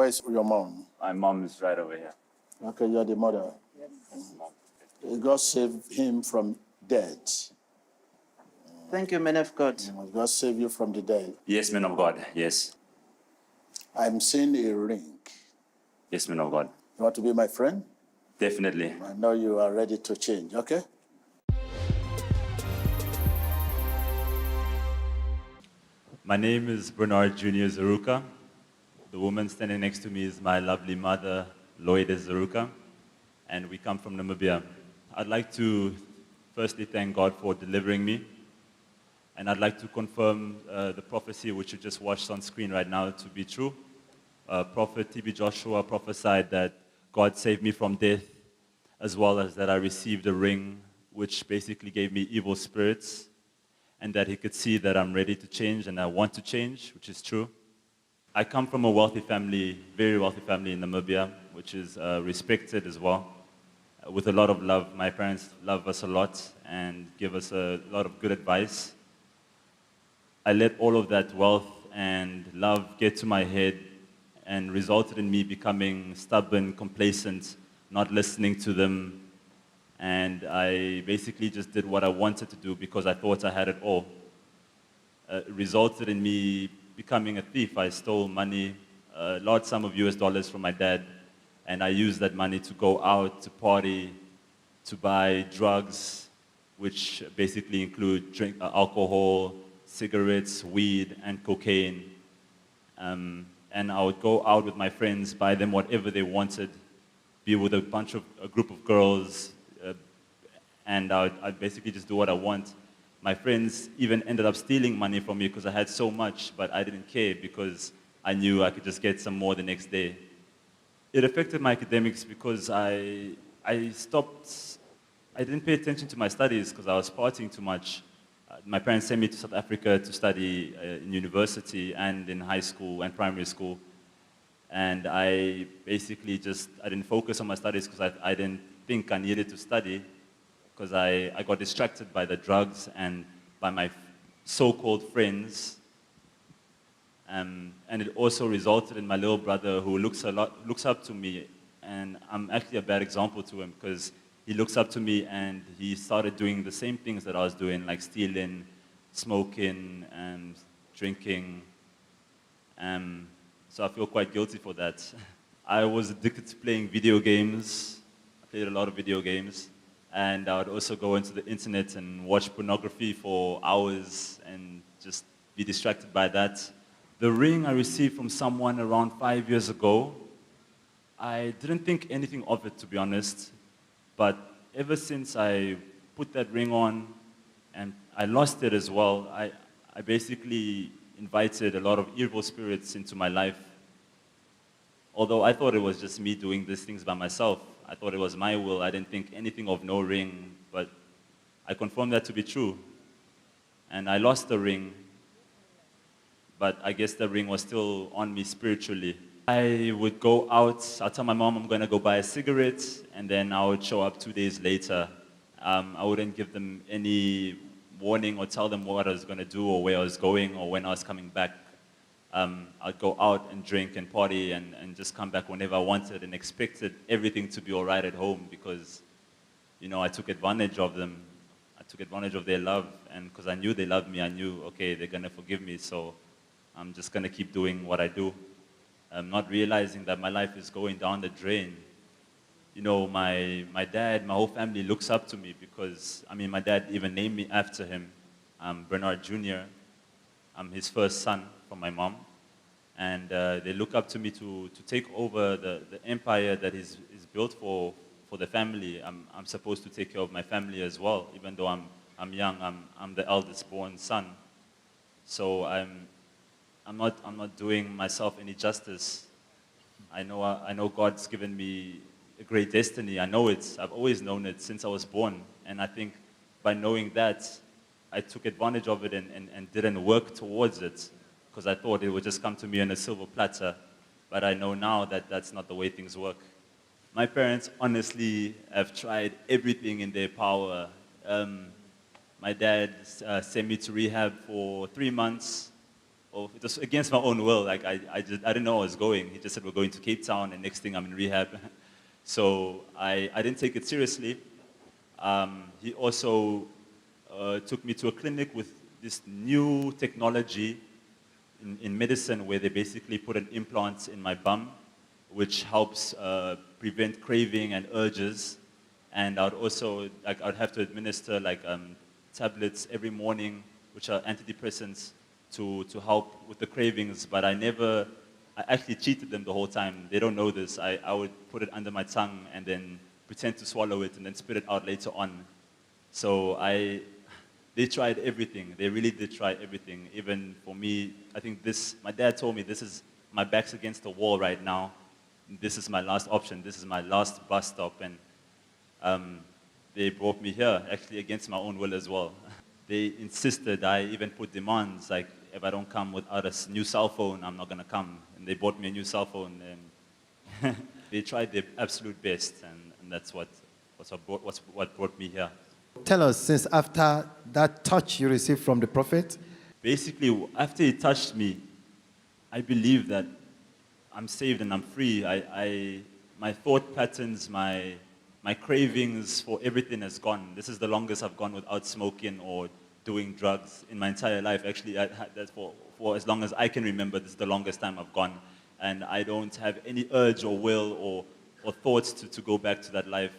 where's your mom? My mom is right over here. Okay, you're the mother. God saved him from death. Thank you, man of God. God save you from the dead. Yes, man of God. Yes. I'm seeing a ring. Yes, man of God. You want to be my friend? Definitely. I know you are ready to change, okay? My name is Bernard Jr. Zaruka. The woman standing next to me is my lovely mother, Loida Zaruka, and we come from Namibia. I'd like to firstly thank God for delivering me, and I'd like to confirm the prophecy which you just watched on screen right now to be true. Prophet T.B. Joshua prophesied that God saved me from death, as well as that I received a ring which basically gave me evil spirits, and that he could see that I'm ready to change and I want to change, which is true. I come from a wealthy family, very wealthy family in Namibia, which is respected as well, with a lot of love. My parents love us a lot and give us a lot of good advice. I let all of that wealth and love get to my head and resulted in me becoming stubborn, complacent, not listening to them. And I basically just did what I wanted to do because I thought I had it all. It resulted in me becoming a thief. I stole money, a large sum of US dollars from my dad, and I used that money to go out, to party, to buy drugs, which basically include alcohol, cigarettes, weed, and cocaine. And I would go out with my friends, buy them whatever they wanted, be with a group of girls, and I'd basically just do what I want. My friends even ended up stealing money from me because I had so much, but I didn't care because I knew I could just get some more the next day. It affected my academics because I didn't pay attention to my studies because I was partying too much. My parents sent me to South Africa to study in university and in high school and primary school. And I basically I didn't focus on my studies because I didn't think I needed to study, because I got distracted by the drugs and by my so-called friends. And it also resulted in my little brother, who looks up to me, and I'm actually a bad example to him because he looks up to me and he started doing the same things that I was doing, like stealing, smoking, and drinking. So I feel quite guilty for that. I was addicted to playing video games. I played a lot of video games. And I would also go into the internet and watch pornography for hours and just be distracted by that. The ring I received from someone around 5 years ago, I didn't think anything of it, to be honest. But ever since I put that ring on and I lost it as well, I basically invited a lot of evil spirits into my life. Although I thought it was just me doing these things by myself. I thought it was my will. I didn't think anything of no ring, but I confirmed that to be true. And I lost the ring, but I guess the ring was still on me spiritually. I would go out, I'll tell my mom I'm going to go buy a cigarette, and then I would show up 2 days later. I wouldn't give them any warning or tell them what I was going to do or where I was going or when I was coming back. I'd go out and drink and party and just come back whenever I wanted and expected everything to be all right at home because, I took advantage of them. I took advantage of their love, and because I knew they loved me, I knew, okay, they're going to forgive me, so I'm just going to keep doing what I do. Not realizing that my life is going down the drain. My dad, my whole family looks up to me because, my dad even named me after him. I'm Bernard Jr. I'm his first son from my mom. And they look up to me to take over the empire that is built for the family. I'm supposed to take care of my family as well, even though I'm young. I'm the eldest born son. So I'm not doing myself any justice. I know God's given me a great destiny. I know it. I've always known it since I was born. And I think by knowing that, I took advantage of it and didn't work towards it because I thought it would just come to me on a silver platter. But I know now that that's not the way things work. My parents honestly have tried everything in their power. My dad sent me to rehab for 3 months. or it was against my own will. Like I didn't know I was going. He just said we're going to Cape Town, and next thing I'm in rehab. So I didn't take it seriously. He also took me to a clinic with this new technology in medicine where they basically put an implant in my bum, which helps prevent craving and urges. And I'd also, I'd have to administer tablets every morning, which are antidepressants, to help with the cravings. But I actually cheated them the whole time. They don't know this. I would put it under my tongue and then pretend to swallow it and then spit it out later on. So they tried everything. They really did try everything. Even for me, I think my dad told me my back's against the wall right now. This is my last option. This is my last bus stop. And they brought me here, actually against my own will as well. They insisted. I even put demands, like if I don't come without a new cell phone, I'm not going to come. And they bought me a new cell phone. And they tried their absolute best, and that's what brought me here. Tell us, since after that touch you received from the prophet, Basically, after he touched me, I believe that I'm saved and I'm free. My thought patterns, my cravings for everything has gone. This is the longest I've gone without smoking or doing drugs in my entire life. Actually, that's for as long as I can remember, this is the longest time I've gone. And I don't have any urge or will or thoughts to go back to that life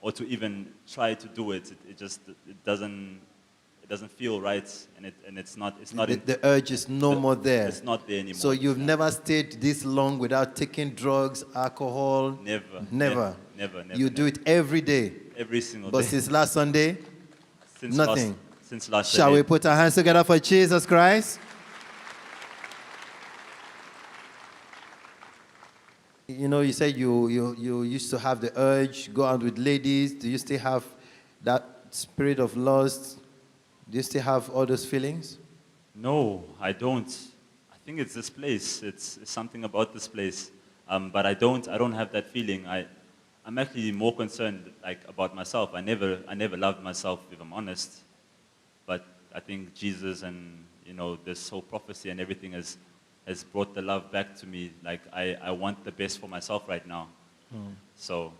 or to even try to do it. It doesn't feel right, and it's not. the urge is no more there. It's not there anymore. So you've never stayed this long without taking drugs, alcohol? Never. You do it every day? Every single But day. since last Sunday, nothing? Since last Shall Sunday. we put our hands together for Jesus Christ? You know, you said you used to have the urge, go out with ladies. Do you still have that spirit of lust? Do you still have all those feelings? No, I don't. I think it's this place. It's something about this place. But I don't have that feeling. I'm actually more concerned about myself. I never loved myself, if I'm honest. But I think Jesus and this whole prophecy and everything has brought the love back to me. I want the best for myself right now. So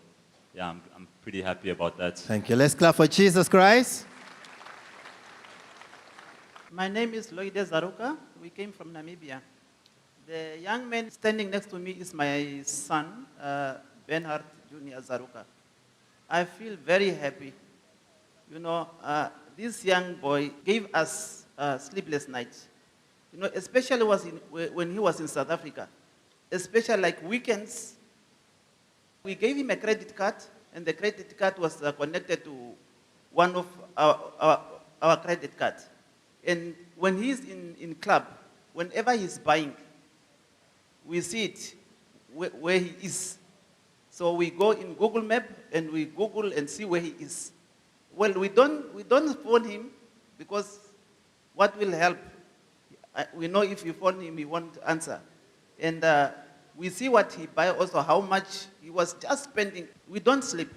yeah, I'm pretty happy about that. Thank you. Let's clap for Jesus Christ. My name is Loide Zaruka. We came from Namibia. The young man standing next to me is my son, Bernhard Junior Zaruka. I feel very happy. This young boy gave us sleepless nights. Especially when he was in South Africa. Especially like weekends. We gave him a credit card, and the credit card was connected to one of our credit cards. And when he's in club, whenever he's buying, we see it where he is. So we go in Google Map and we Google and see where he is. Well, we don't phone him because what will help? We know if you phone him, he won't answer. And we see what he buy, also how much he was just spending. We don't sleep.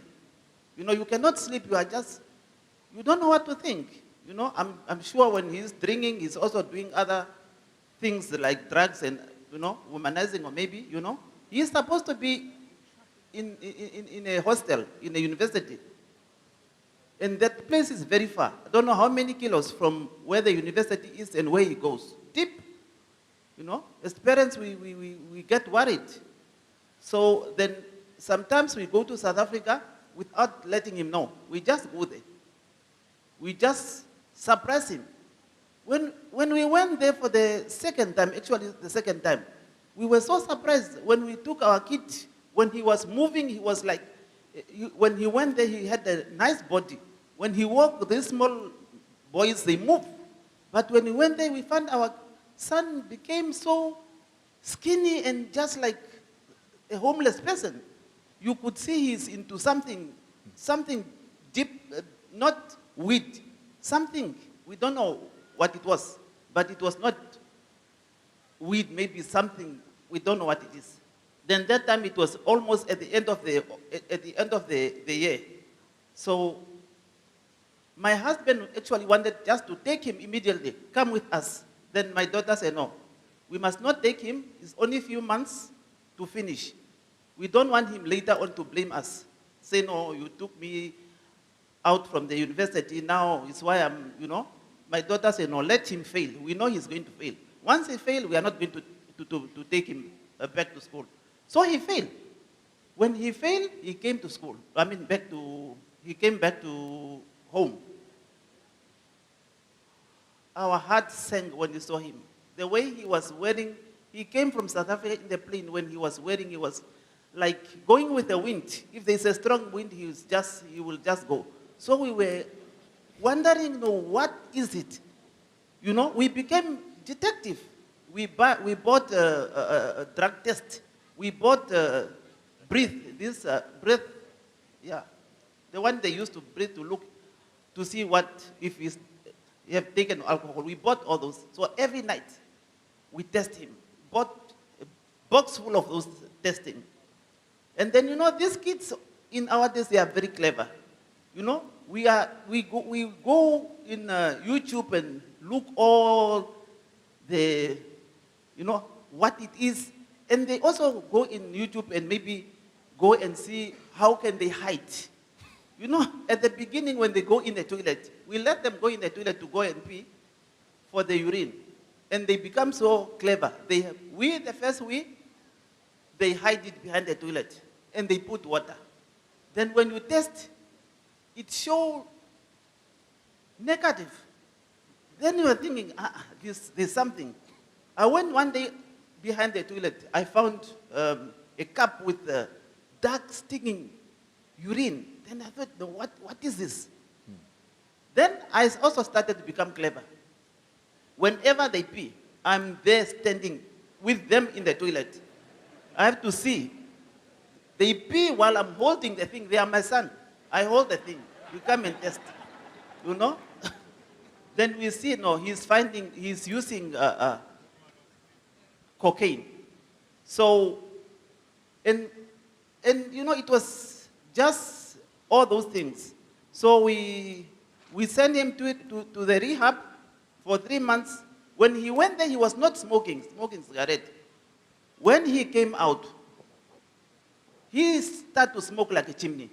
You cannot sleep. You don't know what to think. I'm sure when he's drinking, he's also doing other things like drugs and, womanizing, or maybe, He's supposed to be in a hostel, in a university. And that place is very far. I don't know how many kilos from where the university is and where he goes. Deep. As parents, we get worried. So then sometimes we go to South Africa without letting him know. We just go there. We just suppress him. When we went there for the second time, we were so surprised when we took our kid. When he was moving, he was like, when he went there, he had a nice body. When he walked, these small boys, they move. But when we went there, we found our son became so skinny and just like a homeless person. You could see he's into something deep, not weed, something. We don't know what it was, but it was not weed, maybe something, we don't know what it is. Then that time it was almost at the end of the year. So my husband actually wanted just to take him immediately, come with us. Then my daughter said, no, We must not take him. It's only a few months to finish. We don't want him later on to blame us. Say, no, you took me out from the university. Now it's why I'm, My daughter said, no, let him fail. We know he's going to fail. Once he fails, we are not going to take him back to school. So he failed. When he failed, he came to school. He came back to home. Our heart sank when we saw him. The way he was wearing, he came from South Africa in the plane. When he was wearing, he was like going with the wind. If there's a strong wind, he will just go. So we were wondering, what is it? We became detective. We bought a drug test. We bought breath, the one they used to breathe to look, to see if you have taken alcohol. We bought all those. So every night, we test him. Bought a box full of those testing. And then, these kids in our days, they are very clever. We go in YouTube and look all the, what it is. And they also go in YouTube and maybe go and see how can they hide. At the beginning when they go in the toilet, we let them go in the toilet to go and pee for the urine. And they become so clever. They hide it behind the toilet and they put water. Then when you test, it shows negative. Then you are thinking, there's something. I went one day behind the toilet. I found a cup with dark stinging urine. Then I thought, what is this? Then I also started to become clever. Whenever they pee, I'm there standing with them in the toilet. I have to see. They pee while I'm holding the thing. They are my son. I hold the thing. You come and test. Then we see, he's using cocaine. So, and it was just all those things. So we sent him to the rehab for 3 months. When he went there, he was not smoking cigarette. When he came out, he started to smoke like a chimney.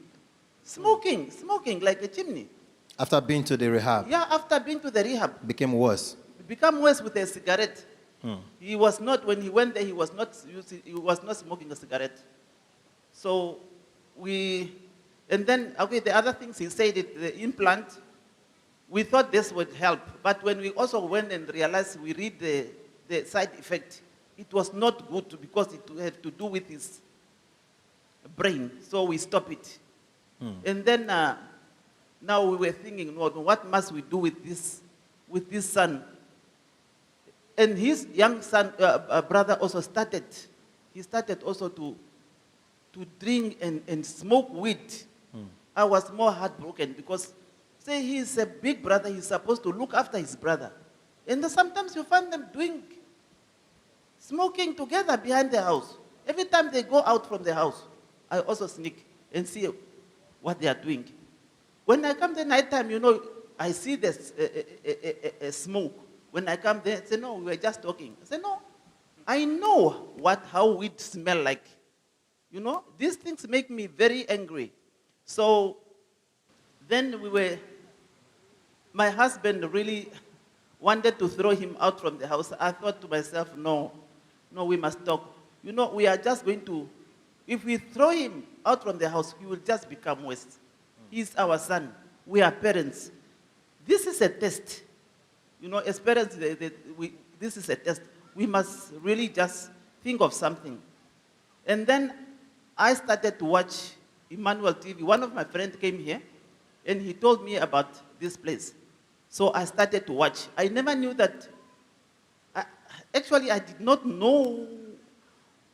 Smoking like a chimney. After being to the rehab? Yeah, after being to the rehab. Became worse? It became worse with a cigarette. He was not, when he went there, he was not smoking a cigarette. So and then, the other things he said, the implant, we thought this would help. But when we also went and realized, we read the side effect, it was not good because it had to do with his brain. So we stopped it. And then now we were thinking, what must we do with this son? And his young son, brother also started. He started also to drink and smoke weed. I was more heartbroken because, say, he's a big brother. He's supposed to look after his brother. And sometimes you find them smoking together behind the house. Every time they go out from the house, I also sneak and see what they are doing. When I come the night time, I see this smoke. When I come there, I say, no, we were just talking. I say, no, I know how weed smell like. These things make me very angry. So then my husband really wanted to throw him out from the house. I thought to myself, no, we must talk. We are just going to, if we throw him out from the house, he will just become worse. He's our son. We are parents. This is a test. As parents, this is a test. We must really just think of something. And then I started to watch Emmanuel TV. One of my friends came here, and he told me about this place. So I started to watch. I never knew that. Actually, I did not know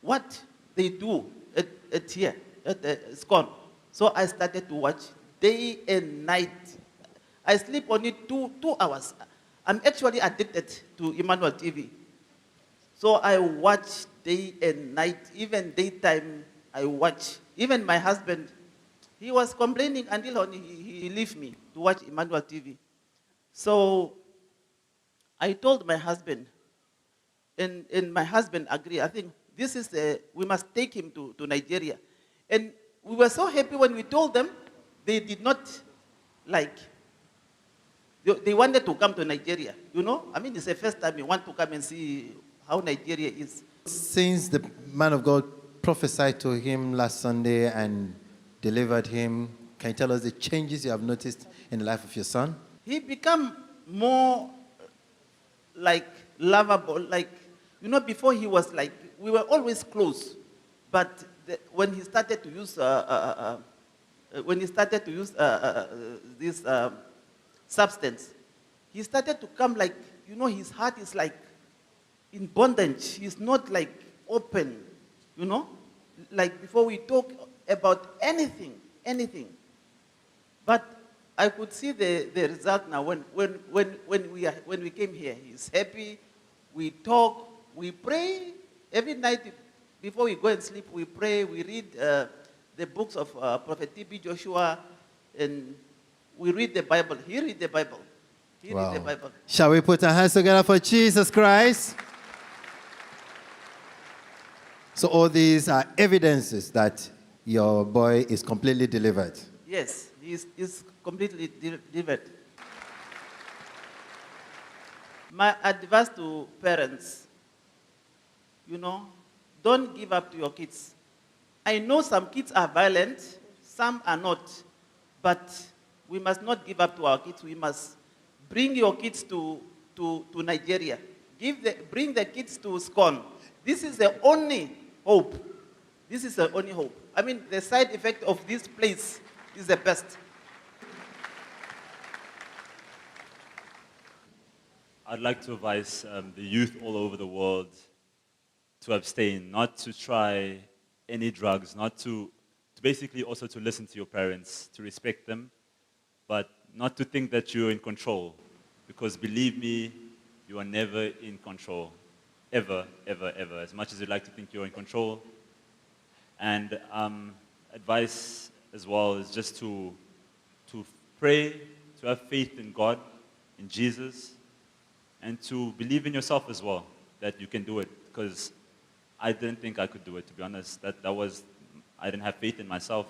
what they do at here, at SCON. So I started to watch day and night. I sleep only two hours. I'm actually addicted to Emmanuel TV. So I watch day and night, even daytime I watch. Even my husband, he was complaining until he left me to watch Emmanuel TV. So I told my husband, and my husband agree. I think this is we must take him to Nigeria. And we were so happy when we told them. They did not like, they wanted to come to Nigeria, you know? I mean, it's the first time we want to come and see how Nigeria is. Since the man of God prophesied to him last Sunday and delivered him, can you tell us the changes you have noticed in the life of your son? He become more like lovable, like, you know, before he was like, we were always close, but when he started to use this substance, he started to come like, you know, his heart is like in bondage. He's not like open, you know? Like before we talk about anything. But I could see the result now when we came here. He's happy, we talk, we pray. Every night before we go and sleep, we pray, we read the books of Prophet T.B. Joshua, and we read the Bible. He read the Bible. He read the Bible. Shall we put our hands together for Jesus Christ? So all these are evidences that your boy is completely delivered. Yes, he's completely delivered. My advice to parents, you know, don't give up to your kids. I know some kids are violent, some are not, but we must not give up to our kids. We must bring your kids to Nigeria. Bring the kids to SCON. This is the only hope. This is the only hope. I mean, the side effect of this place is the best. I'd like to advise the youth all over the world to abstain, not to try any drugs, not to basically also to listen to your parents, to respect them, but not to think that you're in control. Because believe me, you are never in control. Ever, ever, ever. As much as you'd like to think you're in control. And advice as well is just to pray, to have faith in God, in Jesus, and to believe in yourself as well, that you can do it. Because I didn't think I could do it, to be honest. I didn't have faith in myself,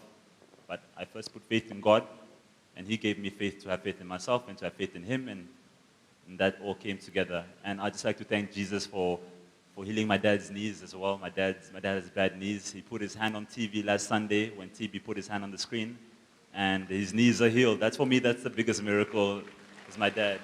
but I first put faith in God, and He gave me faith to have faith in myself and to have faith in Him, and that all came together. And I'd just like to thank Jesus for healing my dad's knees as well. My dad has bad knees. He put his hand on TV last Sunday when TB put his hand on the screen, and his knees are healed. For me, that's the biggest miracle, is my dad.